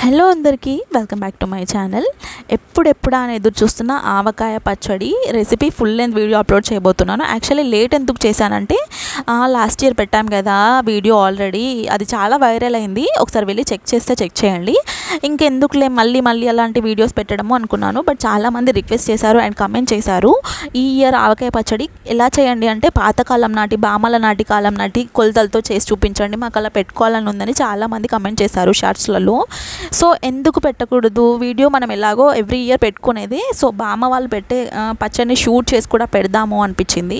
Hello అందరికీ welcome back to my channel. ఎప్పుడెప్పుడా అని ఎదురు చూస్తున్న ఆవకాయ పచ్చడి recipe full length video upload చేయబోతున్నాను. యాక్చువల్లీ లేట్ ఎందుకు చేశానంటే లాస్ట్ ఇయర్ పెట్టాం కదా వీడియో, ఆల్రెడీ అది చాలా వైరల్ అయింది. ఒకసారి వెళ్ళి చెక్ చేయండి. ఇంకెందుకులే మళ్ళీ అలాంటి వీడియోస్ పెట్టడము అనుకున్నాను. బట్ చాలామంది రిక్వెస్ట్ చేశారు అండ్ కమెంట్ చేశారు, ఈ ఇయర్ ఆవకాయ పచ్చడి ఎలా చేయండి అంటే పాతకాలం నాటి బామల నాటి కాలం నాటి కొలతలతో చేసి చూపించండి, మాకు అలా పెట్టుకోవాలని ఉందని చాలామంది కమెంట్ చేశారు షార్ట్స్లలో. సో ఎందుకు పెట్టకూడదు వీడియో, మనం ఎలాగో ఎవ్రీ ఇయర్ పెట్టుకునేది. సో బామ్మ వాళ్ళు పెట్టే పచ్చడిని షూట్ చేసి కూడా పెడదాము అనిపించింది.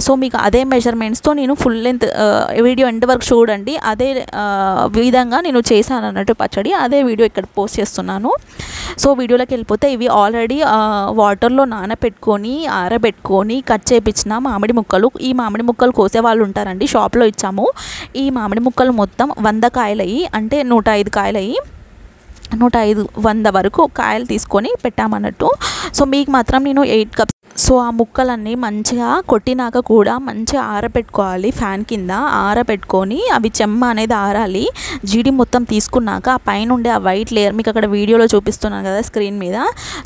సో మీకు అదే మెజర్మెంట్స్తో నేను ఫుల్ లెంత్ వీడియో ఎండ్ వరకు చూడండి. అదే విధంగా నేను చేశాను అన్నట్టు పచ్చడి, అదే వీడియో ఇక్కడ పోస్ట్ చేస్తున్నాను. సో వీడియోలోకి వెళ్ళిపోతే ఇవి ఆల్రెడీ వాటర్లో నానబెట్టుకొని ఆరబెట్టుకొని కట్ చేయించిన మామిడి ముక్కలు. ఈ మామిడి ముక్కలు కోసే వాళ్ళు ఉంటారండి, షాప్లో ఇచ్చాము. ఈ మామిడి ముక్కలు మొత్తం 100 కాయలు అయ్యి, అంటే 105 కాయలు అయ్యి 100 వరకు కాయలు తీసుకొని పెట్టామన్నట్టు. సో మీకు మాత్రం నేను 8 కప్స్. సో ఆ ముక్కలన్నీ మంచిగా కొట్టినాక కూడా మంచిగా ఆరబెట్టుకోవాలి, ఫ్యాన్ కింద ఆరబెట్టుకొని అవి చెమ్మ అనేది ఆరాలి. జీడి మొత్తం తీసుకున్నాక ఆ పైన ఉండే ఆ వైట్ లేయర్ మీకు అక్కడ వీడియోలో చూపిస్తున్నాను కదా స్క్రీన్ మీద.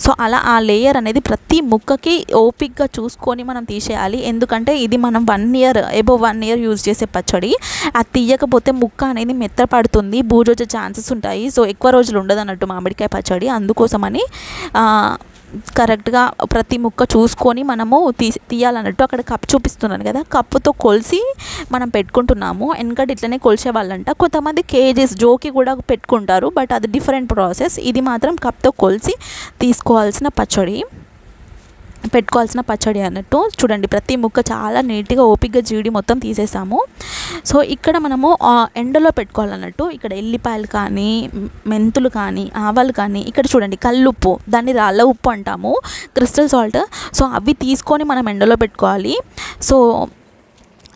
సో అలా ఆ లేయర్ అనేది ప్రతి ముక్కకి ఓపిక్గా చూసుకొని మనం తీసేయాలి. ఎందుకంటే ఇది మనం 1 ఇయర్ అబోవ్ 1 ఇయర్ యూజ్ చేసే పచ్చడి. అది తీయకపోతే ముక్క అనేది మెత్తపడుతుంది, బూజు వచ్చే ఛాన్సెస్ ఉంటాయి. సో ఎక్కువ రోజులు ఉండదు అన్నట్టు మామిడికాయ పచ్చడి. అందుకోసమని కరెక్ట్గా ప్రతి ముక్క చూసుకొని మనము తీయాలన్నట్టు. అక్కడ కప్ చూపిస్తున్నాను కదా, కప్పుతో కొలిసి మనం పెట్టుకుంటున్నాము. ఎందుకంటే ఇట్లనే కొలిసే వాళ్ళంట. కొంతమంది కేజీస్ జోకి కూడా పెట్టుకుంటారు, బట్ అది డిఫరెంట్ ప్రాసెస్. ఇది మాత్రం కప్తో కొలిసి పెట్టుకోవాల్సిన పచ్చడి అన్నట్టు. చూడండి ప్రతి ముక్క చాలా నీట్గా ఓపిక్గా జీడి మొత్తం తీసేసాము. సో ఇక్కడ మనము ఎండలో పెట్టుకోవాలన్నట్టు. ఇక్కడ ఎల్లిపాయలు కానీ మెంతులు కానీ ఆవాలు కానీ, ఇక్కడ చూడండి కల్లుప్పు, దాన్ని రాళ్ళ ఉప్పు అంటాము, క్రిస్టల్ సాల్ట్. సో అవి తీసుకొని మనం ఎండలో పెట్టుకోవాలి. సో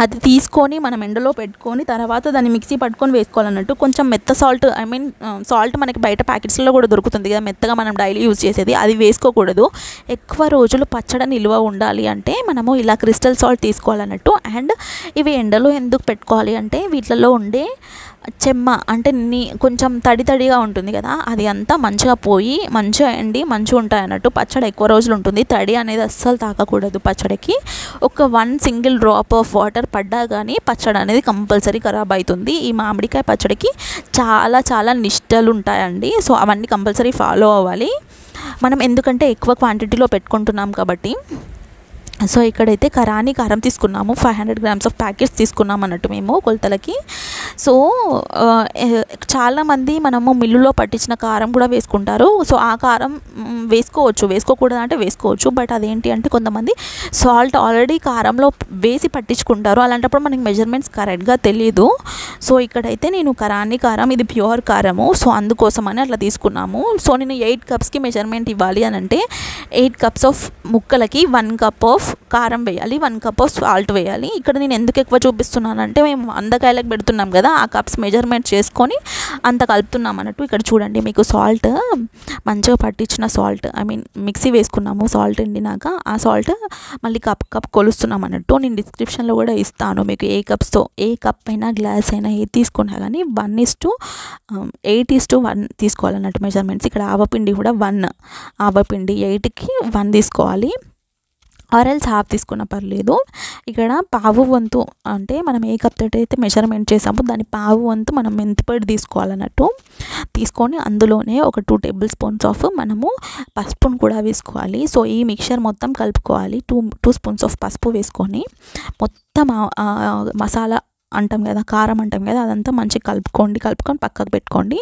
అది తీసుకొని మనం ఎండలో పెట్టుకొని తర్వాత దాన్ని మిక్సీ పట్టుకొని వేసుకోవాలన్నట్టు. కొంచెం మెత్త సాల్ట్, సాల్ట్ మనకి బయట ప్యాకెట్స్లో కూడా దొరుకుతుంది కదా, మెత్తగా మనం డైలీ యూజ్ చేసేది, అది వేసుకోకూడదు. ఎక్కువ రోజులు పచ్చడి నిల్వ ఉండాలి అంటే మనము ఇలా క్రిస్టల్ సాల్ట్ తీసుకోవాలన్నట్టు. అండ్ ఇవి ఎండలో ఎందుకు పెట్టుకోవాలి అంటే వీటిలో ఉండే చెమ్మ అంటే కొంచెం తడిగా ఉంటుంది కదా, అది అంతా మంచిగా పోయి మంచిగా ఎండి మంచిగా ఉంటాయి అన్నట్టు. పచ్చడి ఎక్కువ రోజులు ఉంటుంది. తడి అనేది అస్సలు తాకకూడదు పచ్చడికి. ఒక 1 సింగిల్ డ్రాప్ ఆఫ్ వాటర్ పడ్డా కానీ పచ్చడి అనేది కంపల్సరీ ఖరాబ్ అవుతుంది. ఈ మామిడికాయ పచ్చడికి చాలా నిష్టలు ఉంటాయండి. సో అవన్నీ కంపల్సరీ ఫాలో అవ్వాలి మనం, ఎందుకంటే ఎక్కువ క్వాంటిటీలో పెట్టుకుంటున్నాం కాబట్టి. సో ఇక్కడైతే కరాని కారం తీసుకున్నాము, 500 grams ఆఫ్ ప్యాకెట్స్ తీసుకున్నాం అన్నట్టు మేము కొలతలకి. సో చాలామంది మనము మిల్లులో పట్టించిన కారం కూడా వేసుకుంటారు. సో ఆ కారం వేసుకోకూడదు అంటే వేసుకోవచ్చు. బట్ అదేంటి అంటే కొంతమంది సాల్ట్ ఆల్రెడీ కారంలో వేసి పట్టించుకుంటారు, అలాంటప్పుడు మనకి మెజర్మెంట్స్ కరెక్ట్గా తెలియదు. సో ఇక్కడైతే నేను కరాని కారం, ఇది ప్యూర్ కారము, సో అందుకోసమని అట్లా తీసుకున్నాము. సో నేను 8 కప్స్కి మెజర్మెంట్ ఇవ్వాలి అని అంటే 8 కప్స్ ఆఫ్ ముక్కలకి 1 కప్ ఆఫ్ కారం వేయాలి, 1 కప్ ఆఫ్ సాల్ట్ వేయాలి. ఇక్కడ నేను ఎందుకు ఎక్కువ చూపిస్తున్నానంటే మేము 100 కాయలకు పెడుతున్నాం కదా, ఆ కప్స్ మెజర్మెంట్ చేసుకొని అంత కలుపుతున్నాం అన్నట్టు. ఇక్కడ చూడండి మీకు సాల్ట్ మంచిగా పట్టించిన సాల్ట్, మిక్సీ వేసుకున్నాము. సాల్ట్ ఎండినాక ఆ సాల్ట్ మళ్ళీ కప్ కొలుస్తున్నాం అన్నట్టు. నేను డిస్క్రిప్షన్లో కూడా ఇస్తాను మీకు ఏ కప్స్తో, ఏ కప్ అయినా గ్లాస్ అయినా ఏది తీసుకున్నా కానీ 1:8:1 తీసుకోవాలన్నట్టు మెజర్మెంట్స్. ఇక్కడ ఆవపిండి కూడా 1, ఆవపిండి 8కి 1 తీసుకోవాలి, ఆరెల్స్ హాఫ్ తీసుకున్న పర్లేదు. ఇక్కడ పావు వంతు అంటే మనం ఏ కప్ తోటి అయితే మెజర్మెంట్ చేసామో దాని పావు వంతు మనం మెంతిపొడి తీసుకోవాలన్నట్టు. తీసుకొని అందులోనే ఒక 2 టేబుల్ స్పూన్స్ ఆఫ్ మనము పసుపును కూడా వేసుకోవాలి. సో ఈ మిక్చర్ మొత్తం కలుపుకోవాలి. 2 స్పూన్స్ ఆఫ్ పసుపు వేసుకొని మొత్తం మసాలా అంటాం కదా, కారం అంటాం కదా, అదంతా మంచిగా కలుపుకొని పక్కకు పెట్టుకోండి.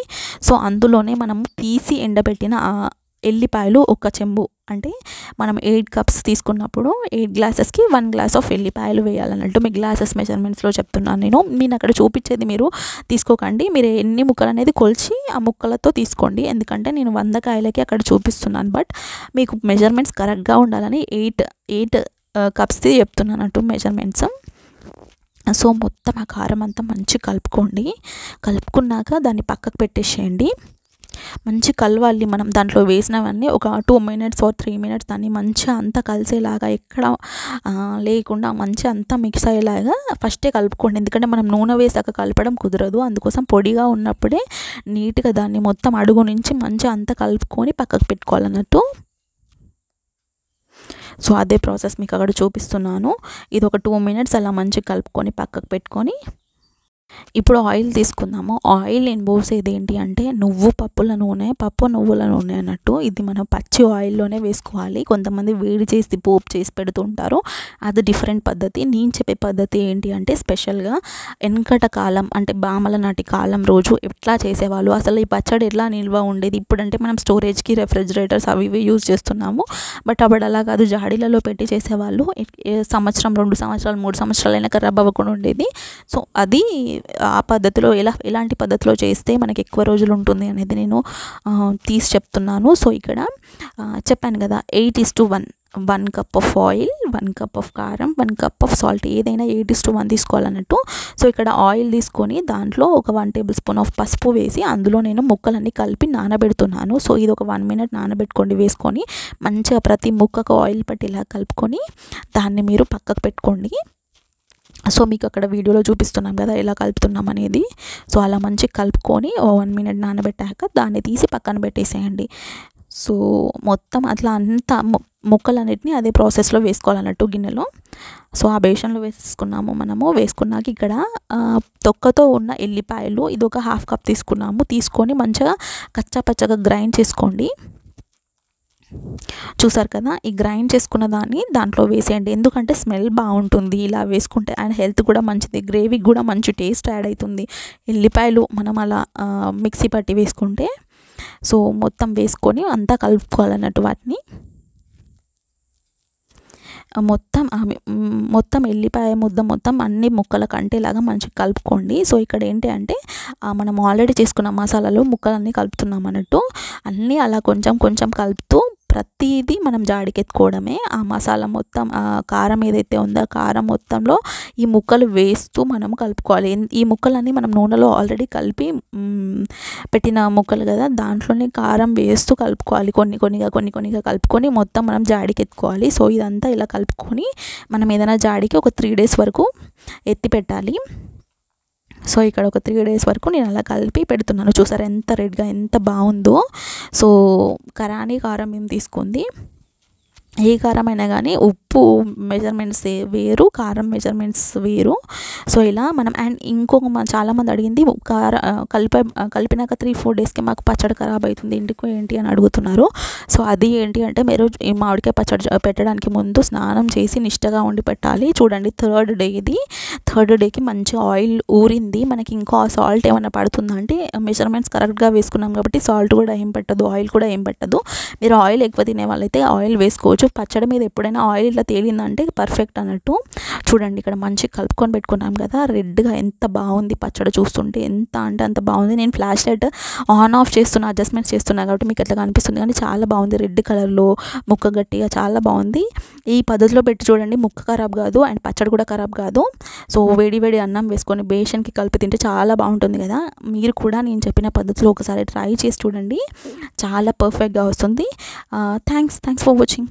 సో అందులోనే మనము తీసి ఎండబెట్టిన ఎల్లిపాయలు 1 చెంబు, అంటే మనం 8 కప్స్ తీసుకున్నప్పుడు 8 గ్లాసెస్కి 1 గ్లాస్ ఆఫ్ ఎల్లిపాయలు వేయాలన్నట్టు. మీ గ్లాసెస్ మెజర్మెంట్స్లో చెప్తున్నాను నేను అక్కడ చూపించేది మీరు తీసుకోకండి. మీరు ఎన్ని ముక్కలు అనేది కొలిచి ఆ ముక్కలతో తీసుకోండి. ఎందుకంటే నేను 100 కాయలకి అక్కడ చూపిస్తున్నాను, బట్ మీకు మెజర్మెంట్స్ కరెక్ట్గా ఉండాలని 8 కప్స్ది చెప్తున్నాను అన్నట్టు మెజర్మెంట్స్. సో మొత్తం ఆ కారం అంతా మంచిగా కలుపుకున్నాక దాన్ని పక్కకు పెట్టేసేయండి. మంచి కలవాలి. మనం దాంట్లో వేసినవన్నీ ఒక 2 మినిట్స్ ఆర్ 3 మినిట్స్ దాన్ని మంచిగా అంతా కలిసేలాగా ఎక్కడ లేకుండా మంచిగా అంతా మిక్స్ అయ్యేలాగా ఫస్టే కలుపుకోండి. ఎందుకంటే మనం నూనె వేసాక కలపడం కుదరదు. అందుకోసం పొడిగా ఉన్నప్పుడే నీట్గా దాన్ని మొత్తం అడుగు నుంచి మంచిగా అంతా కలుపుకొని పక్కకు పెట్టుకోవాలన్నట్టు. సో అదే ప్రాసెస్ మీకు అక్కడ చూపిస్తున్నాను. ఇది ఒక 2 మినిట్స్ అలా మంచిగా కలుపుకొని పక్కకు పెట్టుకొని ఇప్పుడు ఆయిల్ తీసుకుందాము. ఆయిల్ నేను పోసేది ఏంటి అంటే పప్పు నువ్వుల నూనె అన్నట్టు. ఇది మనం పచ్చి ఆయిల్లోనే వేసుకోవాలి. కొంతమంది వేడి చేసి పోపు చేసి పెడుతుంటారు, అది డిఫరెంట్ పద్ధతి. నేను చెప్పే పద్ధతి ఏంటి అంటే స్పెషల్గా వెనకట కాలం అంటే బామల నాటి కాలం రోజు ఎట్లా చేసేవాళ్ళు, అసలు ఈ పచ్చడి ఎట్లా నిల్వ ఉండేది. ఇప్పుడంటే మనం స్టోరేజ్కి రెఫ్రిజిరేటర్స్ అవి ఇవి యూజ్ చేస్తున్నాము, బట్ అప్పుడు అలా కాదు, జాడీలలో పెట్టి చేసేవాళ్ళు. సంవత్సరం 2 సంవత్సరాలు 3 సంవత్సరాలు అయినా ఖరాబ్ అవ్వకుండా ఉండేది. సో అది ఆ పద్ధతిలో ఎలాంటి పద్ధతిలో చేస్తే మనకి ఎక్కువ రోజులు ఉంటుంది అనేది నేను తీసి చెప్తున్నాను. సో ఇక్కడ చెప్పాను కదా 8:1, 1 cup of oil, 1 cup of కారం, 1 కప్ ఆఫ్ సాల్ట్, ఏదైనా 8:1 తీసుకోవాలన్నట్టు. సో ఇక్కడ ఆయిల్ తీసుకొని దాంట్లో ఒక 1 టేబుల్ స్పూన్ ఆఫ్ పసుపు వేసి అందులో నేను ముక్కలన్నీ కలిపి నానబెడుతున్నాను. సో ఇది ఒక 1 మినిట్ నానబెట్టుకోండి. వేసుకొని మంచిగా ప్రతి ముక్కకు ఆయిల్ పట్టేలా కలుపుకొని దాన్ని మీరు పక్కకు పెట్టుకోండి. సో మీకు అక్కడ వీడియోలో చూపిస్తున్నాం కదా ఎలా కలుపుతున్నాం అనేది. సో అలా మంచిగా కలుపుకొని 1 మినిట్ నానబెట్టాక దాన్ని తీసి పక్కన పెట్టేసేయండి. సో మొత్తం అట్లా అంతా ముక్కలన్నిటిని అదే ప్రాసెస్లో వేసుకోవాలన్నట్టు గిన్నెలో. సో ఆ బేషన్లో మనము వేసుకున్నాక ఇక్కడ తొక్కతో ఉన్న ఎల్లిపాయలు ఇది ఒక 1/2 కప్ తీసుకొని మంచిగా కచ్చాపచ్చగా గ్రైండ్ చేసుకోండి. చూసారు కదా, ఈ గ్రైండ్ చేసుకున్న దాన్ని దాంట్లో వేసేయండి. ఎందుకంటే స్మెల్ బాగుంటుంది ఇలా వేసుకుంటే, అండ్ హెల్త్ కూడా మంచిది, గ్రేవీకి కూడా మంచి టేస్ట్ యాడ్ అవుతుంది ఎల్లిపాయలు మనం అలా మిక్సీ పట్టి వేసుకుంటే. సో మొత్తం వేసుకొని అంతా కలుపుకోవాలన్నట్టు వాటిని మొత్తం ఎల్లిపాయ ముద్ద మొత్తం అన్ని ముక్కలకు అంటేలాగా మంచిగా కలుపుకోండి. సో ఇక్కడ ఏంటి అంటే మనం ఆల్రెడీ చేసుకున్న మసాలాలు ముక్కలన్నీ కలుపుతున్నాం అన్నట్టు. అన్నీ అలా కొంచెం కలుపుతూ ప్రతిదీ మనం జాడికెత్తుకోవడమే. ఆ మసాలా మొత్తం కారం ఏదైతే ఉందో ఆ కారం మొత్తంలో ఈ ముక్కలు వేస్తూ మనం కలుపుకోవాలి. ఈ ముక్కలన్నీ మనం నూనెలో ఆల్రెడీ కలిపి పెట్టిన ముక్కలు కదా, దాంట్లోనే కారం వేస్తూ కలుపుకోవాలి. కొన్నిగా కలుపుకొని మొత్తం మనం జాడికెత్తుకోవాలి. సో ఇదంతా ఇలా కలుపుకొని మనం ఏదైనా జాడికి ఒక 3 డేస్ వరకు ఎత్తి పెట్టాలి. సో ఇక్కడ ఒక 3 డేస్ వరకు నేను అలా కలిపి పెడుతున్నాను. చూసారా ఎంత రెడ్గా ఎంత బాగుందో. సో కరాని కారం మేము తీసుకుంది. ఏ కారం అయినా కానీ ఉప్పు మెజర్మెంట్స్ వేరు, కారం మెజర్మెంట్స్ వేరు. సో ఇలా మనం అండ్ ఇంకొక చాలామంది అడిగింది కలిపినాక 3-4 డేస్కి మాకు పచ్చడి ఖరాబ్ అవుతుంది ఇంటికి ఏంటి అని అడుగుతున్నారు. సో అది ఏంటి అంటే మీరు ఈ మామిడికాయ పచ్చడి పెట్టడానికి ముందు స్నానం చేసి నిష్టగా ఉండి పెట్టాలి. చూడండి థర్డ్ డేకి మంచి ఆయిల్ ఊరింది. మనకి ఇంకో సాల్ట్ ఏమైనా పడుతుందంటే మెజర్మెంట్స్ కరెక్ట్గా వేసుకున్నాం కాబట్టి సాల్ట్ కూడా ఏం పట్టదు, ఆయిల్ కూడా ఏం పట్టదు. మీరు ఆయిల్ ఎక్కువ తినే వాళ్ళైతే ఆయిల్ వేసుకోవచ్చు. పచ్చడి మీద ఎప్పుడైనా ఆయిల్ ఇట్లా తేలిందంటే పర్ఫెక్ట్ అన్నట్టు. చూడండి ఇక్కడ మంచిగా కలుపుకొని పెట్టుకున్నాం కదా, రెడ్గా ఎంత బాగుంది పచ్చడి. చూస్తుంటే ఎంత అంటే అంత బాగుంది. నేను ఫ్లాష్ లైట్ ఆన్ ఆఫ్ చేస్తున్నా, అడ్జస్ట్మెంట్స్ చేస్తున్నా కాబట్టి మీకు ఎట్లా కనిపిస్తుంది, కానీ చాలా బాగుంది. రెడ్ కలర్లో ముక్క గట్టిగా చాలా బాగుంది. ఈ పద్ధతిలో పెట్టి చూడండి, ముక్క ఖరాబ్ కాదు అండ్ పచ్చడి కూడా ఖరాబ్ కాదు. సో వేడి అన్నం వేసుకొని బేషన్కి కలిపి తింటే చాలా బాగుంటుంది కదా. మీరు కూడా నేను చెప్పిన పద్ధతిలో ఒకసారి ట్రై చేసి చూడండి, చాలా పర్ఫెక్ట్గా వస్తుంది. Thanks for watching.